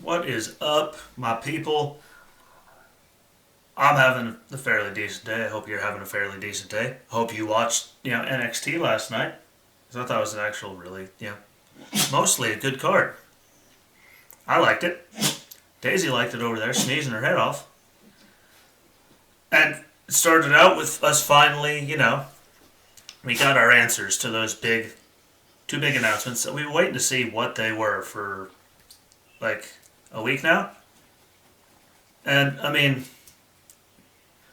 What is up, my people? I'm having a fairly decent day. I hope you're having a fairly decent day. Hope you watched, NXT last night. 'Cause I thought it was an actual really, mostly a good card. I liked it. Daisy liked it over there, sneezing her head off. And it started out with us finally, we got our answers to those two big announcements. So we were waiting to see what they were for like a week now. And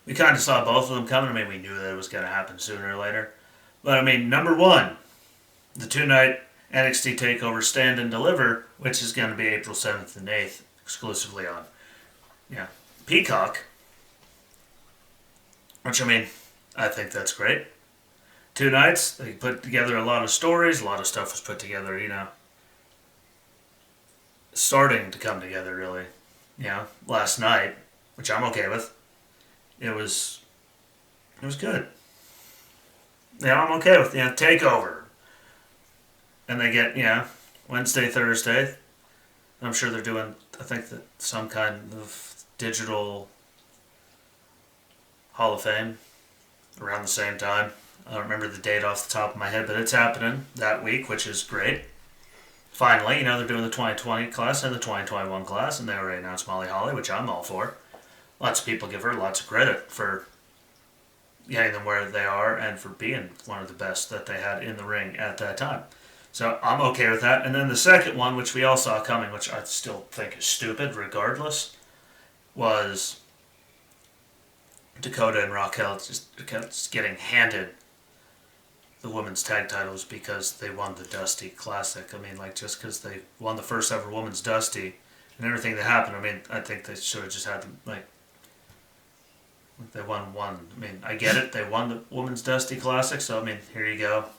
we kind of saw both of them coming. We knew that it was going to happen sooner or later. But number one, the two-night NXT Takeover Stand and Deliver, which is going to be April 7th and 8th, exclusively on, Peacock. Which I think that's great. Two nights, they put together a lot of stories. A lot of stuff was put together. Starting to come together really. Last night, which I'm okay with. It was good. I'm okay with Takeover. And they get Wednesday, Thursday. I'm sure they're doing I think that some kind of digital Hall of Fame around the same time. I don't remember the date off the top of my head, but it's happening that week, which is great. Finally, they're doing the 2020 class and the 2021 class, and they already announced Molly Holly, which I'm all for. Lots of people give her lots of credit for getting them where they are and for being one of the best that they had in the ring at that time. So I'm okay with that. And then the second one, which we all saw coming, which I still think is stupid regardless, was Dakota and Raquel just getting handed the women's tag titles because they won the Dusty Classic. Just because they won the first ever women's Dusty and everything that happened, I think they should have just had them, they won one. I get it. They won the Women's Dusty Classic, so, here you go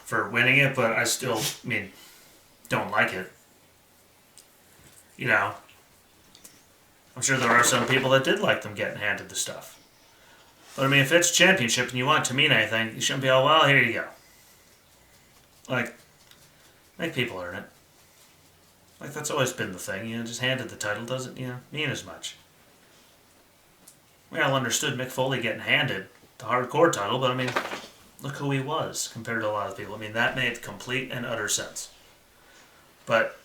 for winning it, but I still, don't like it. I'm sure there are some people that did like them getting handed the stuff. But, if it's championship and you want it to mean anything, you shouldn't be all, well, here you go. Make people earn it. That's always been the thing, just handed the title doesn't, mean as much. We all understood Mick Foley getting handed the hardcore title, but look who he was compared to a lot of people. That made complete and utter sense. But,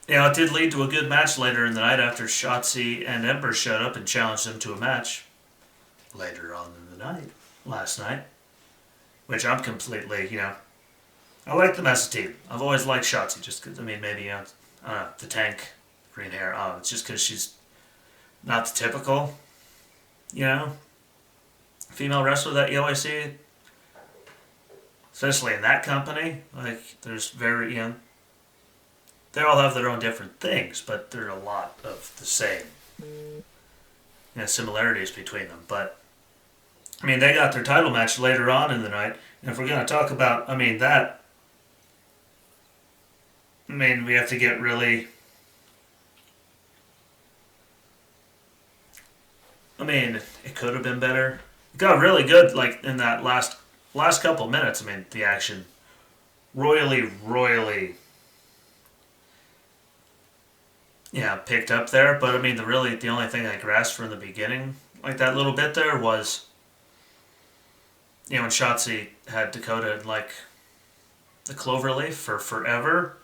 it did lead to a good match later in the night after Shotzi and Ember showed up and challenged them to a match later on in the night, last night. Which I'm completely, I like them as a team. I've always liked Shotzi just because, maybe, I don't know, the tank, green hair. It's just because she's not the typical, female wrestler that you always see, especially in that company. There's very, they all have their own different things, but there are a lot of the same similarities between them. But, they got their title match later on in the night, and if we're going to talk about, that, we have to get really, it could have been better. It got really good, in that last couple minutes. The action royally, picked up there. But the only thing I grasped from the beginning, that little bit there, was, when Shotzi had Dakota in, the cloverleaf for forever.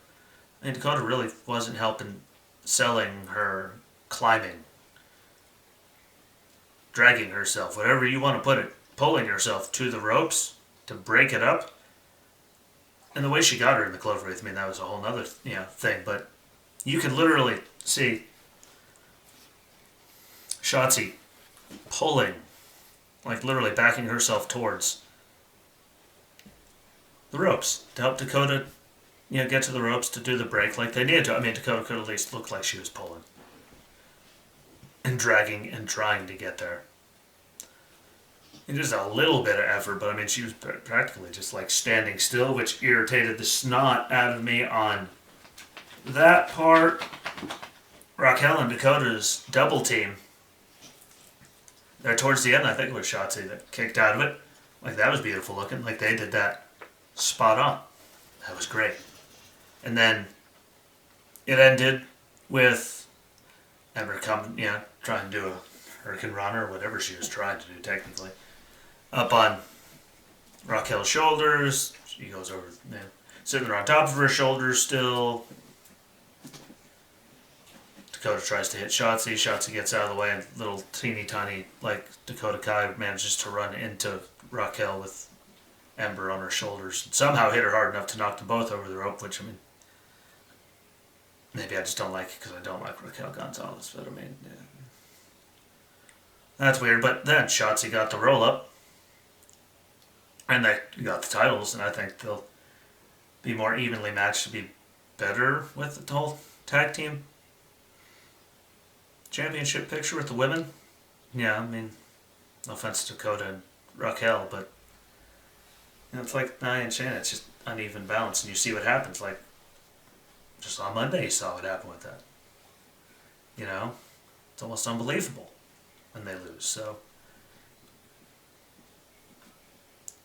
Dakota really wasn't helping selling her climbing, dragging herself, whatever you want to put it, pulling herself to the ropes to break it up. And the way she got her in the cloverleaf, that was a whole other thing. But you could literally see Shotzi pulling, literally backing herself towards the ropes to help Dakota, get to the ropes to do the break like they needed to. Dakota could at least look like she was pulling and dragging and trying to get there. And just a little bit of effort, but she was practically just standing still, which irritated the snot out of me on that part. Raquel and Dakota's double team there towards the end, I think it was Shotzi that kicked out of it. That was beautiful looking. They did that spot on. That was great. And then it ended with Ember coming, trying to do a Hurricane Run or whatever she was trying to do technically, up on Raquel's shoulders. She goes over, sitting there on top of her shoulders still. Dakota tries to hit Shotzi. Shotzi gets out of the way, and little teeny tiny, Dakota Kai manages to run into Raquel with Ember on her shoulders. And somehow hit her hard enough to knock them both over the rope, which, maybe I just don't like it because I don't like Raquel Gonzalez, but yeah. That's weird. But then Shotzi got the roll up, and they got the titles, and I think they'll be more evenly matched to be better with the whole tag team championship picture with the women. Yeah, no offense to Dakota and Raquel, but it's like Nia and Shayna. It's just uneven balance, and you see what happens. Like, just on Monday, you saw what happened with that. It's almost unbelievable when they lose. So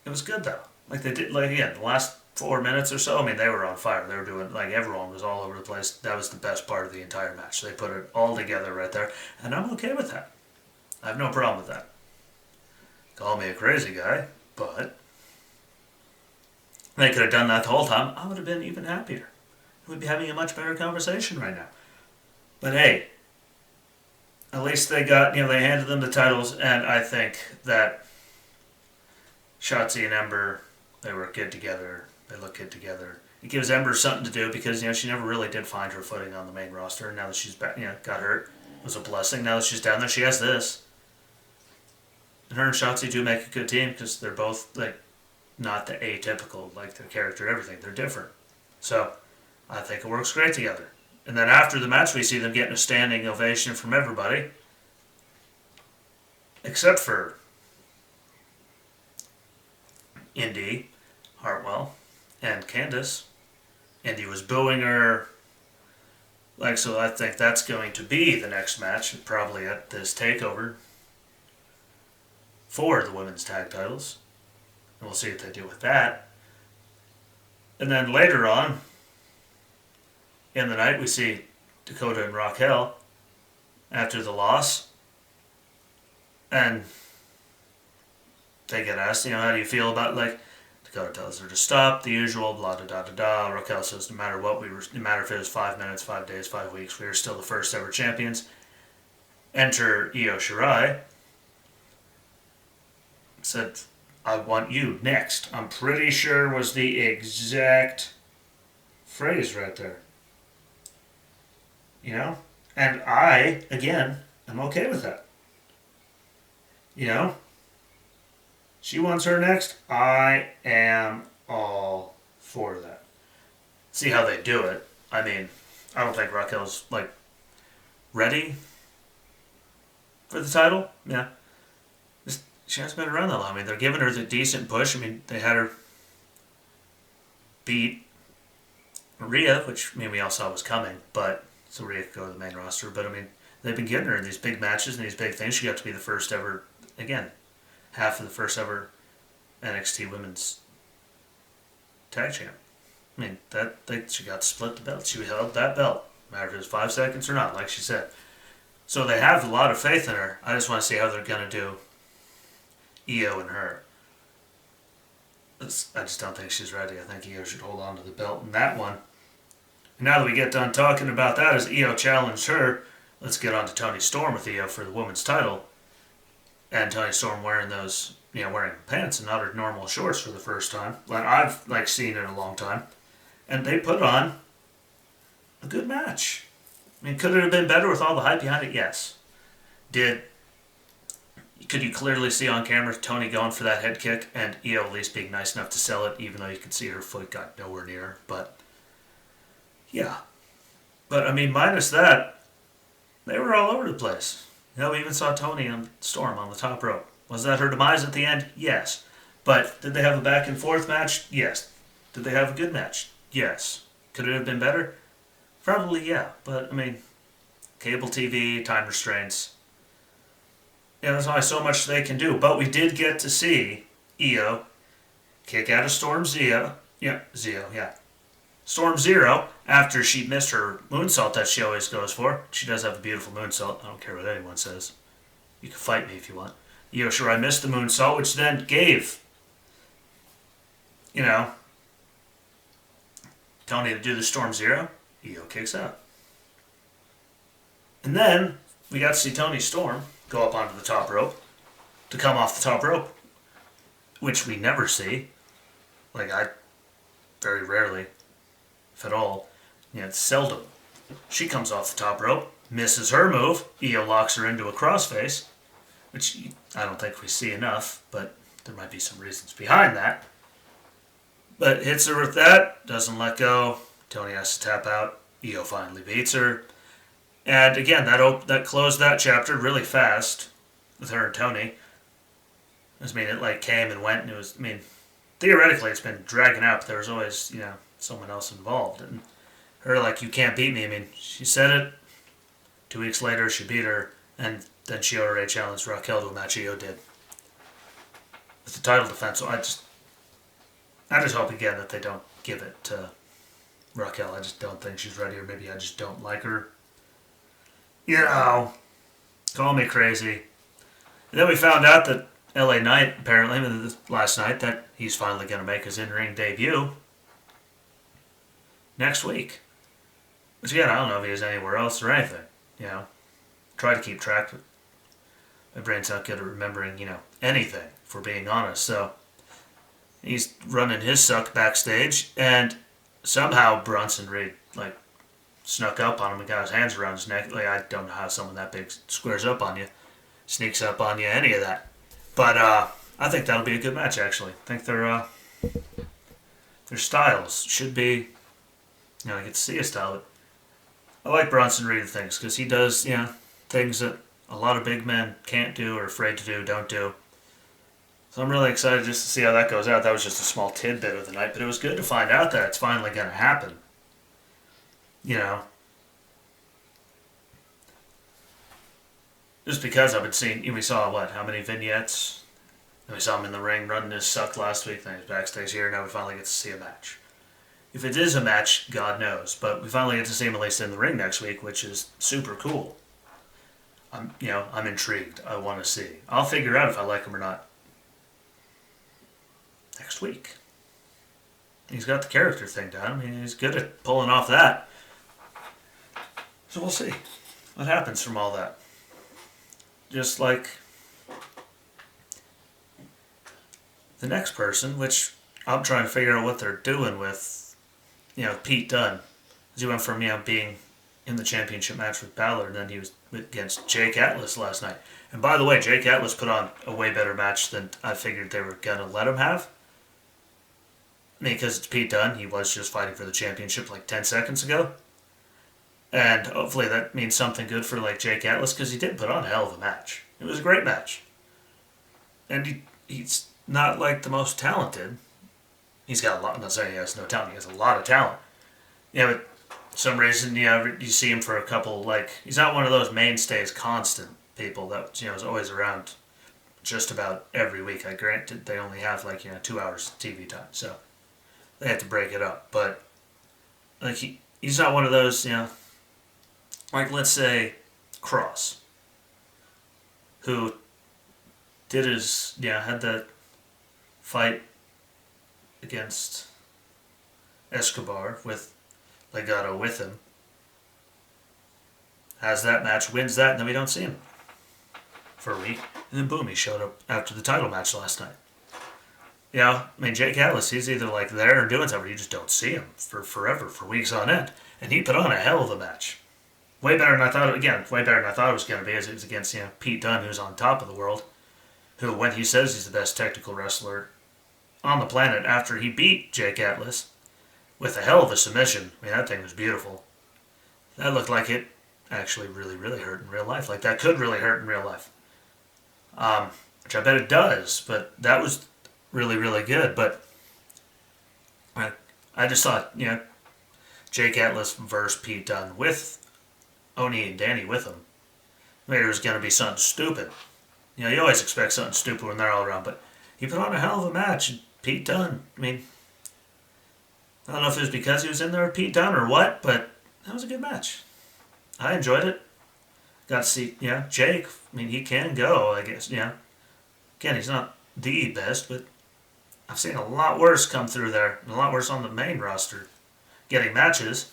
it was good though. Like they did, the last 4 minutes or so. They were on fire. They were doing, everyone was all over the place. That was the best part of the entire match. They put it all together right there, and I'm okay with that. I have no problem with that. Call me a crazy guy, but they could have done that the whole time. I would have been even happier. We'd be having a much better conversation right now. But hey, at least they got, they handed them the titles, and I think that Shotzi and Ember, they were good together. They look good together. It gives Ember something to do because, she never really did find her footing on the main roster. And now that she's back, got hurt, it was a blessing. Now that she's down there, she has this. And her and Shotzi do make a good team because they're both, not the atypical, their character, everything. They're different. So, I think it works great together. And then after the match, we see them getting a standing ovation from everybody. Except for Indy Hartwell and Candice. Indy was booing her. So I think that's going to be the next match, probably at this TakeOver, for the women's tag titles. And we'll see what they do with that. And then later on in the night, we see Dakota and Raquel after the loss. And they get asked, how do you feel about, Dakota tells her to stop, the usual, blah, da, da, da, da. Raquel says, no matter what, no matter if it was 5 minutes, 5 days, 5 weeks, we are still the first ever champions. Enter Io Shirai. Said, I want you next. I'm pretty sure was the exact phrase right there. And I, again, am okay with that. She wants her next. I am all for that. See how they do it. I don't think Raquel's, ready for the title. Yeah. She hasn't been around that long. They're giving her the decent push. They had her beat Rhea, which, we all saw was coming, but so Rhea could go to the main roster. But, they've been getting her in these big matches and these big things. She got to be the first ever, again, half of the first ever NXT Women's Tag Champ. She got to split the belt. She held that belt, no matter if it was 5 seconds or not, like she said. So they have a lot of faith in her. I just want to see how they're going to do Io and her. I just don't think she's ready. I think Io should hold on to the belt in that one. And now that we get done talking about that, as Io challenged her, let's get on to Toni Storm with Io for the women's title. And Toni Storm wearing those, wearing pants and not her normal shorts for the first time. I've seen in a long time. And they put on a good match. Could it have been better with all the hype behind it? Yes. Could you clearly see on camera Toni going for that head kick and Io at least being nice enough to sell it, even though you could see her foot got nowhere near her. But, yeah. But, minus that, they were all over the place. We even saw Toni and Storm on the top rope. Was that her demise at the end? Yes. But did they have a back and forth match? Yes. Did they have a good match? Yes. Could it have been better? Probably, yeah. But, cable TV, time restraints. There's only so much they can do. But we did get to see Io kick out of Storm Zio. Yeah, Zio, yeah. Storm Zero, after she missed her moonsault that she always goes for, she does have a beautiful moonsault. I don't care what anyone says. You can fight me if you want. Io Shirai missed the moonsault, which then gave, you know, Tony to do the Storm Zero. Io kicks out. And then we got to see Tony Storm go up onto the top rope to come off the top rope, which we never see. Like, I very rarely, if at all, it's seldom. She comes off the top rope, misses her move. Io locks her into a crossface, which I don't think we see enough, but there might be some reasons behind that. But hits her with that, doesn't let go. Tony has to tap out. Io finally beats her. And again, that closed that chapter really fast with her and Tony. It came and went, and it was, theoretically it's been dragging out, but there was always, someone else involved. And her, you can't beat me. She said it. 2 weeks later, she beat her, and then Chio Ray challenged Raquel to a match. Io did. With the title defense, so I just hope again that they don't give it to Raquel. I just don't think she's ready, or maybe I just don't like her. Call me crazy. And then we found out that LA Knight, apparently, last night, that he's finally going to make his in-ring debut next week. Which, again, I don't know if he is anywhere else or anything. Try to keep track, but my brain's not good at remembering, anything, if we're being honest. So, he's running his suck backstage, and somehow Bronson Reed, snuck up on him and got his hands around his neck. I don't know how someone that big squares up on you, sneaks up on you, any of that. But I think that'll be a good match, actually. I think their styles should be, I get to see his style. But I like Bronson Reed things, because he does, things that a lot of big men can't do or afraid to do, don't do. So I'm really excited just to see how that goes out. That was just a small tidbit of the night, but it was good to find out that it's finally going to happen. Just because I've been seeing, we saw how many vignettes? And we saw him in the ring running his suck last week, then he's backstage here, now we finally get to see a match. If it is a match, God knows, but we finally get to see him at least in the ring next week, which is super cool. I'm intrigued. I want to see. I'll figure out if I like him or not next week. He's got the character thing down. He's good at pulling off that. So we'll see what happens from all that. Just like the next person, which I'm trying to figure out what they're doing with, Pete Dunne. Because he went from, being in the championship match with Balor, and then he was against Jake Atlas last night. And by the way, Jake Atlas put on a way better match than I figured they were going to let him have. Because it's Pete Dunne, he was just fighting for the championship 10 seconds ago. And hopefully that means something good for Jake Atlas, because he did put on a hell of a match. It was a great match. And he's not the most talented. He's got a lot, I'm not saying he has no talent, he has a lot of talent. But for some reason, you see him for a couple, he's not one of those mainstays, constant people that, is always around just about every week. I granted they only have 2 hours of TV time, so they have to break it up. But he's not one of those, let's say Cross, who did had that fight against Escobar with Legado with him, has that match, wins that, and then we don't see him for a week, and then boom, he showed up after the title match last night. Jake Atlas, he's either there or doing something, you just don't see him for forever, for weeks on end, and he put on a hell of a match. Way better than I thought it was going to be, as it was against Pete Dunne, who's on top of the world, who, when he says he's the best technical wrestler on the planet after he beat Jake Atlas with a hell of a submission. That thing was beautiful. That looked like it actually really, really hurt in real life. That could really hurt in real life. Which I bet it does, but that was really, really good. But I just thought, Jake Atlas versus Pete Dunne with Oni and Danny with him. Maybe it was going to be something stupid. You always expect something stupid when they're all around, but he put on a hell of a match. And Pete Dunne, I don't know if it was because he was in there with Pete Dunne or what, but that was a good match. I enjoyed it. Got to see, Jake. I mean, he can go, I guess. Again, he's not the best, but I've seen a lot worse come through there, and a lot worse on the main roster, getting matches.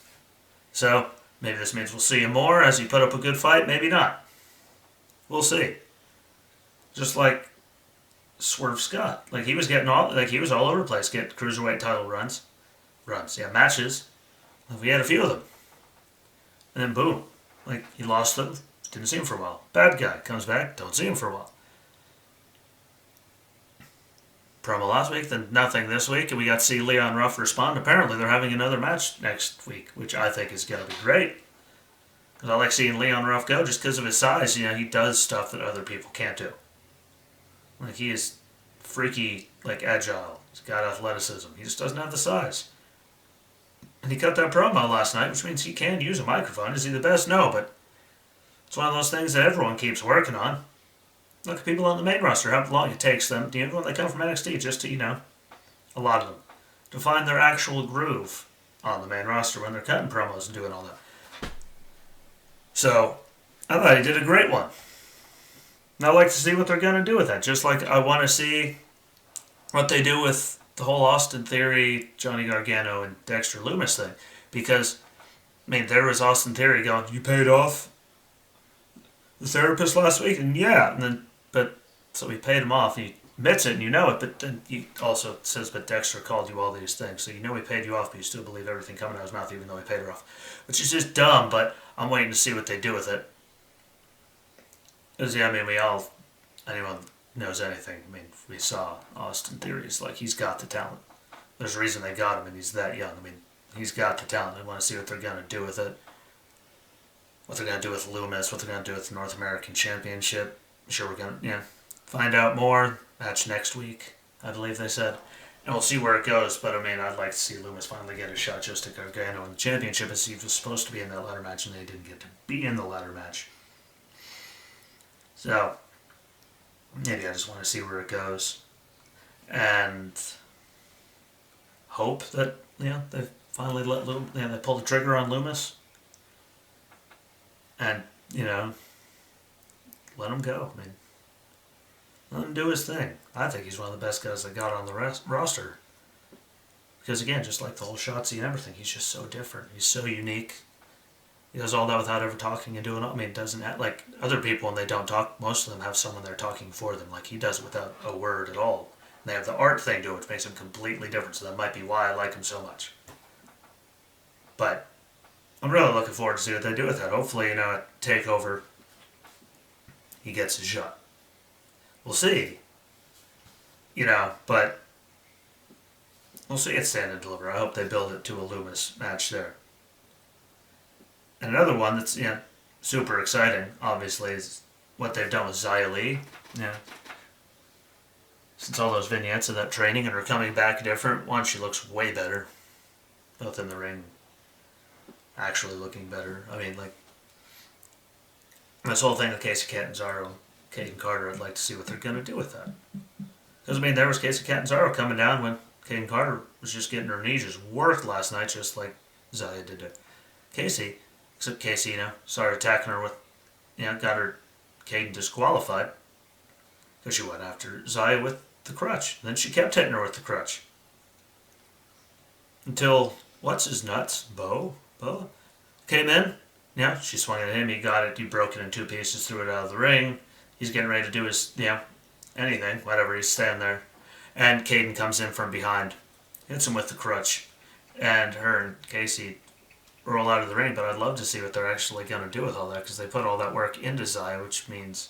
So maybe this means we'll see him more as he put up a good fight. Maybe not. We'll see. Just like Swerve Scott, like he was all over the place, get cruiserweight title matches. We had a few of them, and then boom, like he lost them. Didn't see him for a while. Bad guy comes back. Don't see him for a while. Promo last week, then nothing this week, and we got to see Leon Ruff respond. Apparently, they're having another match next week, which I think is going to be great. Because I like seeing Leon Ruff go just because of his size. He does stuff that other people can't do. Like, he is freaky, like, agile. He's got athleticism. He just doesn't have the size. And he cut that promo last night, which means he can use a microphone. Is he the best? No, but it's one of those things that everyone keeps working on. Look at people on the main roster, how long it takes them, when they come from NXT, just to, a lot of them, to find their actual groove on the main roster when they're cutting promos and doing all that. So, I thought he did a great one. And I'd like to see what they're going to do with that, just like I want to see what they do with the whole Austin Theory, Johnny Gargano, and Dexter Lumis thing. Because, there was Austin Theory going, you paid off the therapist last week? And so we paid him off. He admits it and you know it, but then he also says, but Dexter called you all these things. So we paid you off, but you still believe everything coming out of his mouth even though we paid her off. Which is just dumb, but I'm waiting to see what they do with it. Because, anyone knows anything. We saw Austin Theory's like, he's got the talent. There's a reason they got him and he's that young. He's got the talent. I want to see what they're going to do with it. What they're going to do with Lumis, what they're going to do with the North American Championship. I'm sure we're going to, find out more. Match next week, I believe they said. And we'll see where it goes. But, I'd like to see Lumis finally get a shot just to Gargano in the championship, as he was supposed to be in that ladder match, and they didn't get to be in the ladder match. So, maybe I just want to see where it goes. And hope that, they finally they pull the trigger on Lumis. And, let him go. Let him do his thing. I think he's one of the best guys they got on the roster. Because, again, just like the whole Shotzi and everything, he's just so different. He's so unique. He does all that without ever talking and doing it. Doesn't have, like other people when they don't talk, most of them have someone there talking for them. Like he does it without a word at all. And they have the art thing to it, which makes him completely different. So that might be why I like him so much. But I'm really looking forward to see what they do with that. Hopefully, at TakeOver, he gets his shot. We'll see. But we'll see at Stand and Deliver. I hope they build it to a Lumis match there. And another one that's, super exciting, obviously, is what they've done with Xia Li. Since all those vignettes of that training and her coming back different, one, she looks way better. Both in the ring, actually looking better. This whole thing with Casey Catanzaro, Caden Carter, I'd like to see what they're going to do with that. Because, there was Casey Catanzaro coming down when Caden Carter was just getting her knees just worked last night, just like Xia did to Casey. Except Casey, started attacking her with, got her Caden disqualified. Because she went after Xia with the crutch. And then she kept hitting her with the crutch. Until, what's his nuts? Bo came in. Yeah, she swung at him. He got it. He broke it in two pieces, threw it out of the ring. He's getting ready to do his, anything, whatever. He's standing there. And Caden comes in from behind. Hits him with the crutch. And her and Casey roll out of the ring, but I'd love to see what they're actually going to do with all that, because they put all that work into Xia, which means,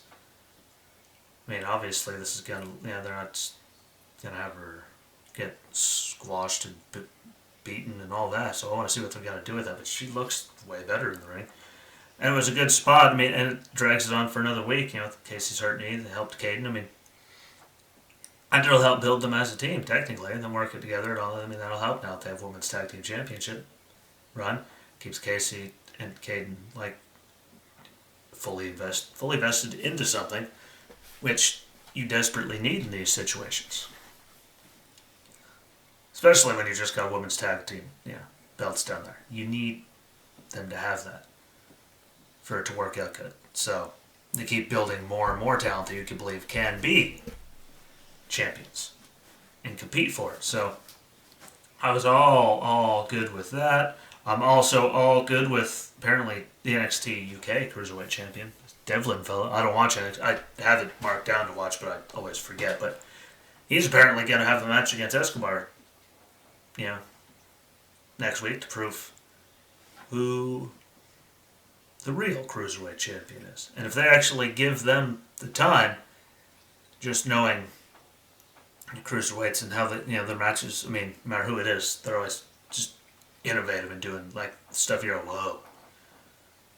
obviously this is going to, they're not going to have her get squashed and beaten and all that, so I want to see what they're going to do with that, but she looks way better in the ring. And it was a good spot, and it drags it on for another week, Casey's hurt knee, they helped Caden, and it'll help build them as a team, technically, and then work it together and all that. That'll help now if they have Women's Tag Team Championship run. Keeps Casey and Caden fully vested into something, which you desperately need in these situations. especially when you just got women's tag team, belts down there. You need them to have that for it to work out good. So they keep building more and more talent that you can believe can be champions and compete for it. So I was all good with that. I'm also all good with apparently the NXT UK Cruiserweight Champion, Devlin fellow. I don't watch it. I have it marked down to watch, but I always forget. But he's apparently going to have a match against Escobar, next week to prove who the real Cruiserweight Champion is. And if they actually give them the time, just knowing cruiserweights and how their matches, I mean, no matter who it is, they're always just innovative and doing like stuff you're like, whoa.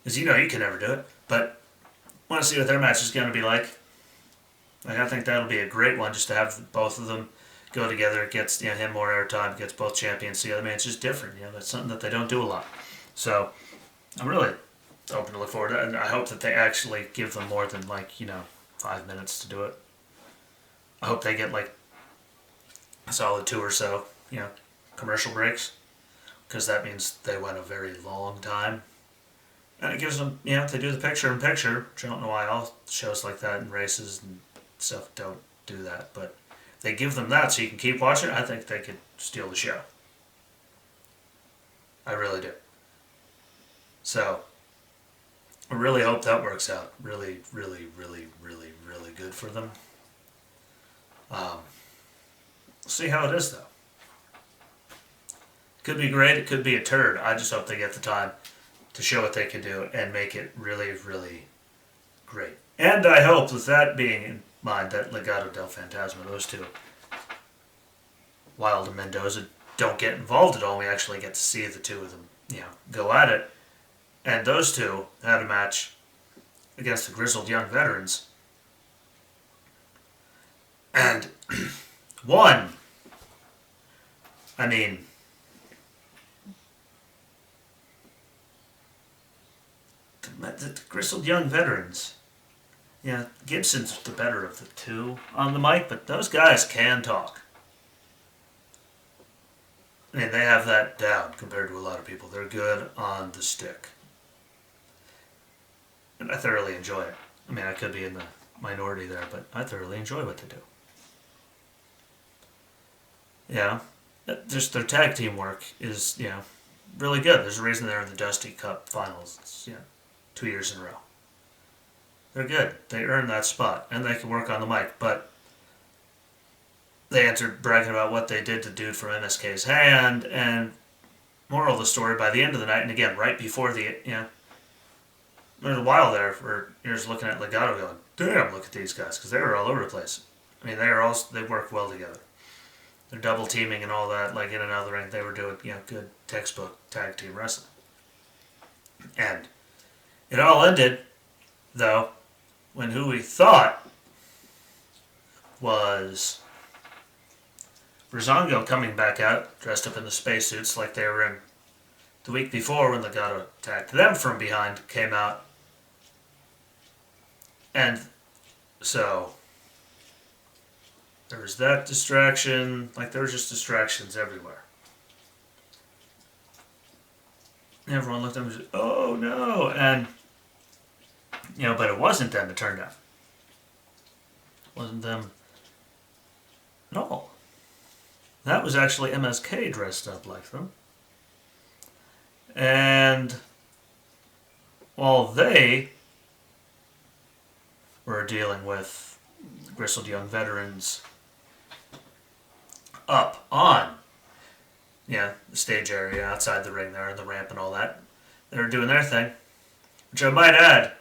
Because you can never do it. But I want to see what their match is going to be like. Like, I think that'll be a great one just to have both of them go together. It gets him more airtime, gets both champions together. I mean, it's just different. That's something that they don't do a lot. So I'm really open to look forward to it. And I hope that they actually give them more than 5 minutes to do it. I hope they get a solid 2 or so, commercial breaks. Because that means they went a very long time. And it gives them, if they do the picture-in-picture, which I don't know why all shows like that and races and stuff don't do that, but if they give them that so you can keep watching, I think they could steal the show. I really do. So, I really hope that works out. Really, really, really, really, really good for them. We'll see how it is, though. Could be great, it could be a turd. I just hope they get the time to show what they can do and make it really, really great. And I hope, with that being in mind, that Legado del Fantasma, those two, Wilde and Mendoza, don't get involved at all. We actually get to see the two of them, go at it. And those two had a match against the Grizzled Young Veterans. And one, I mean, the Grizzled Young Veterans. Gibson's the better of the two on the mic, but those guys can talk. I mean, they have that down compared to a lot of people. They're good on the stick. And I thoroughly enjoy it. I mean, I could be in the minority there, but I thoroughly enjoy what they do. Just their tag team work is, really good. There's a reason they're in the Dusty Cup finals. It's, 2 years in a row. They're good. They earned that spot, and they can work on the mic, but they entered bragging about what they did to dude from MSK's hand, and moral of the story, by the end of the night, and again, right before the, there's a while there where you're just looking at Legado going, damn, look at these guys, because they were all over the place. I mean, they work well together. They're double teaming and all that, like in and out of the ring. They were doing, good textbook tag team wrestling. And it all ended, though, when who we thought was Breezango coming back out, dressed up in the spacesuits like they were in the week before when Legado attacked them from behind, came out. And so there was that distraction. There was just distractions everywhere. Everyone looked at him and said, oh no. And, but it wasn't them, it turned out. It wasn't them at all. That was actually MSK dressed up like them. And while they were dealing with Grizzled Young Veterans up on the stage area outside the ring there and the ramp and all that, they were doing their thing. Which I might add,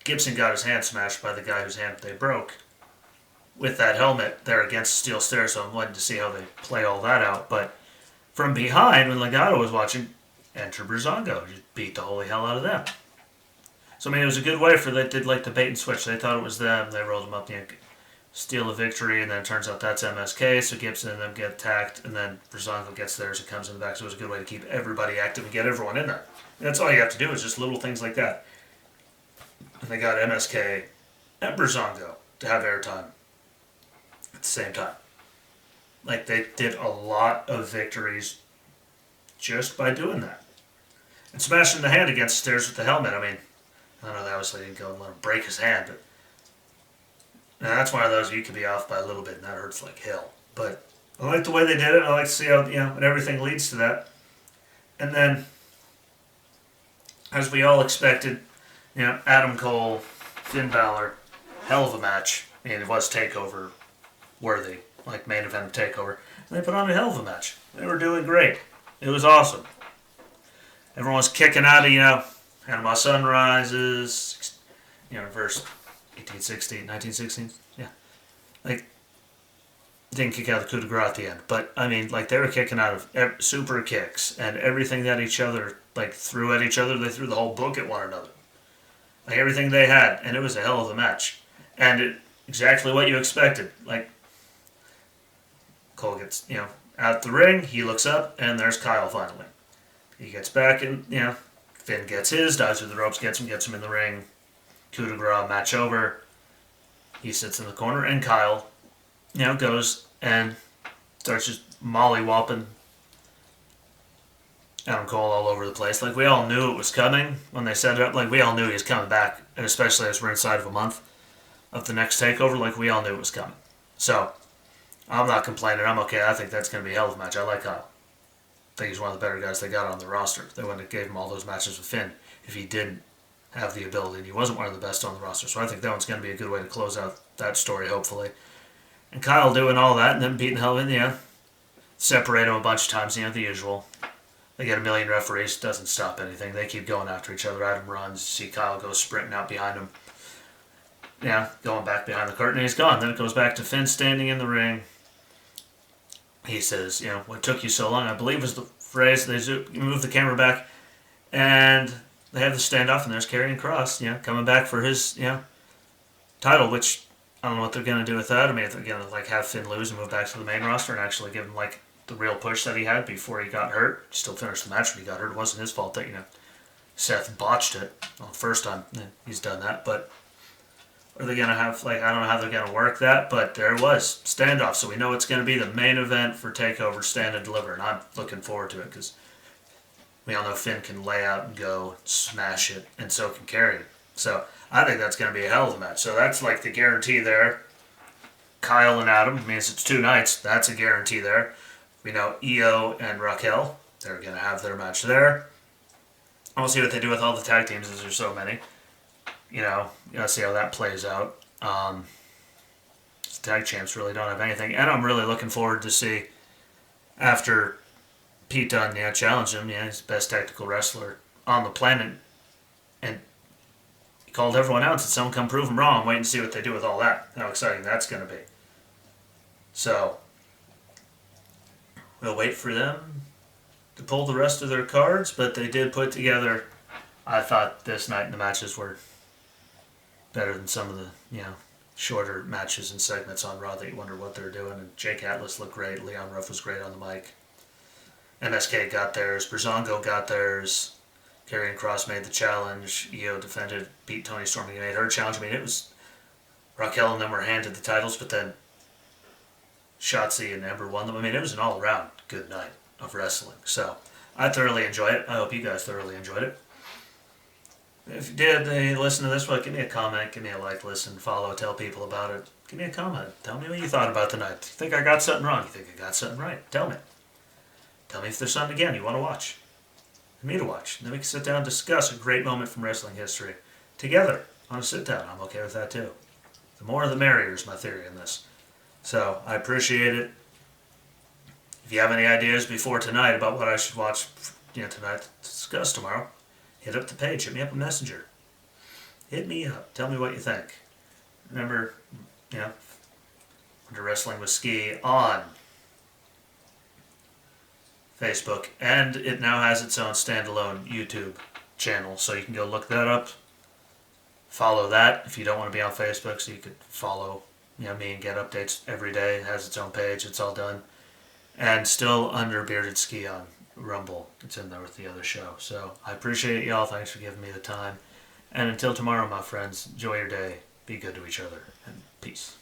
Gibson got his hand smashed by the guy whose hand they broke with that helmet there against steel stairs, so I'm wanting to see how they play all that out. But from behind, when Legado was watching, enter Breezango, just beat the holy hell out of them. So I mean, it was a good way for they did the bait and switch. They thought it was them, they rolled them up, steal a victory, and then it turns out that's MSK, so Gibson and them get attacked, and then Breezango gets theirs and comes in the back, so it was a good way to keep everybody active and get everyone in there. And that's all you have to do is just little things like that. And they got MSK and Breezango to have airtime at the same time. Like they did a lot of victories just by doing that. And smashing the hand against the stairs with the helmet. I mean, I don't know, that obviously didn't go and let him break his hand, but now that's one of those you could be off by a little bit and that hurts like hell. But I like the way they did it. I like to see how, and everything leads to that. And then, as we all expected, Adam Cole, Finn Balor, hell of a match. I mean, it was TakeOver worthy, like main event TakeOver. And they put on a hell of a match. They were doing great. It was awesome. Everyone was kicking out of, Panama Sunrises, verse 1916. Yeah. Like, didn't kick out the coup de grace at the end. But, I mean, like, they were kicking out of super kicks and everything that each other, like, threw at each other. They threw the whole book at one another. Like, everything they had. And it was a hell of a match. And exactly what you expected. Like, Cole gets, out the ring. He looks up, and there's Kyle finally. He gets back, and, Finn gets his, dives through the ropes, gets him in the ring. Coup de grace, match over. He sits in the corner, and Kyle, goes and starts just mollywhopping Adam Cole all over the place. Like, we all knew it was coming when they set it up. Like, we all knew he was coming back, and especially as we're inside of a month of the next TakeOver, like, we all knew it was coming. So, I'm not complaining. I'm okay. I think that's going to be a hell of a match. I like Kyle. I think he's one of the better guys they got on the roster. They wouldn't have gave him all those matches with Finn if he didn't have the ability and he wasn't one of the best on the roster. So I think that one's going to be a good way to close out that story, hopefully. And Kyle doing all that and then beating hell in, separate him a bunch of times, the usual. They get a million referees, doesn't stop anything. They keep going after each other. Adam runs, see Kyle go sprinting out behind him. Going back behind the curtain, and he's gone. Then it goes back to Finn standing in the ring. He says, what took you so long? I believe was the phrase. They move the camera back, and they have the standoff, and there's Karrion Kross, coming back for his, title, which I don't know what they're going to do with that. I mean, if they're going to, have Finn lose and move back to the main roster and actually give him, the real push that he had before he got hurt. Still finished the match when he got hurt. It wasn't his fault that, Seth botched it. Well, the first time he's done that, but are they going to have, I don't know how they're going to work that, but there it was. Standoff. So we know it's going to be the main event for TakeOver Stand and Deliver, and I'm looking forward to it because we all know Finn can lay out and go, smash it, and so can Karrion. So I think that's going to be a hell of a match. So that's the guarantee there. Kyle and Adam means it's 2 nights. That's a guarantee there. We know Io and Raquel. They're going to have their match there. We'll see what they do with all the tag teams as there's so many. See how that plays out. The tag champs really don't have anything. And I'm really looking forward to see, after Pete Dunne challenged him, he's the best technical wrestler on the planet. And he called everyone out and said, someone come prove him wrong. Wait and see what they do with all that. How exciting that's going to be. So, we'll wait for them to pull the rest of their cards, but they did put together, I thought this night the matches were better than some of the, shorter matches and segments on Raw that you wonder what they're doing. And Jake Atlas looked great. Leon Ruff was great on the mic. MSK got theirs. Breezango got theirs. Karrion Kross made the challenge. Io defended, beat Toni Storm and made her challenge. I mean, it was Raquel and them were handed the titles, but then Shotzi and Ember won them. I mean, it was an all-around good night of wrestling. So I thoroughly enjoyed it. I hope you guys thoroughly enjoyed it. If you did, listen to this one, give me a comment, give me a like, listen, follow, tell people about it. Give me a comment. Tell me what you thought about the night. You think I got something wrong? You think I got something right? Tell me. Tell me if there's something, again, you want to watch. For me to watch. And then we can sit down and discuss a great moment from wrestling history together on a sit-down. I'm okay with that, too. The more the merrier is my theory in this. So, I appreciate it. If you have any ideas before tonight about what I should watch, tonight to discuss tomorrow, hit up the page. Hit me up on Messenger. Hit me up. Tell me what you think. Remember, Under Wrestling with Ski on Facebook. And it now has its own standalone YouTube channel. So you can go look that up. Follow that if you don't want to be on Facebook. So you could follow me and get updates every day. It has its own page. It's all done. And still under Bearded Ski on Rumble. It's in there with the other show. So I appreciate y'all. Thanks for giving me the time. And until tomorrow, my friends, enjoy your day. Be good to each other. And peace.